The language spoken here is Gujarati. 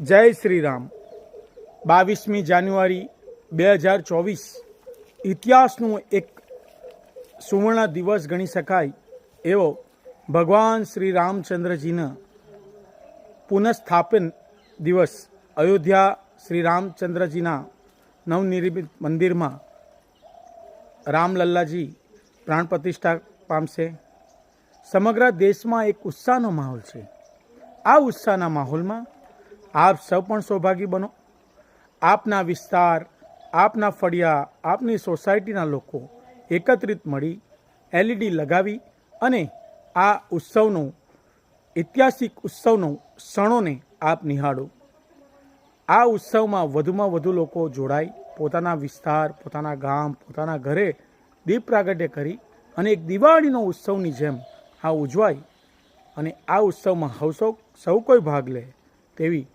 જય શ્રી રામ. 22મી જાન્યુઆરી 2024 ઇતિહાસનું એક સુવર્ણ દિવસ ગણી શકાય એવો ભગવાન શ્રી રામચંદ્રજીના પુનઃસ્થાપન દિવસ. અયોધ્યા શ્રી રામચંદ્રજીના નવનિર્મિત મંદિરમાં રામલલ્લાજી પ્રાણ પ્રતિષ્ઠા પામશે. સમગ્ર દેશમાં એક ઉત્સાહનો માહોલ છે. આ ઉત્સાહના માહોલમાં આપ સૌ પણ સૌભાગી બનો. આપના વિસ્તાર, આપના ફળિયા, આપની સોસાયટીના લોકો એકત્રિત મળી એલઈડી લગાવી અને આ ઉત્સવનો ઐતિહાસિક ઉત્સવનો ક્ષણોને આપ નિહાળો. આ ઉત્સવમાં વધુમાં વધુ લોકો જોડાય, પોતાના વિસ્તાર, પોતાના ગામ, પોતાના ઘરે દીપ પ્રાગટ્ય કરી અને એક દિવાળીનો ઉત્સવની જેમ આ ઉજવાય અને આ ઉત્સવમાં સૌ કોઈ ભાગ લે તેવી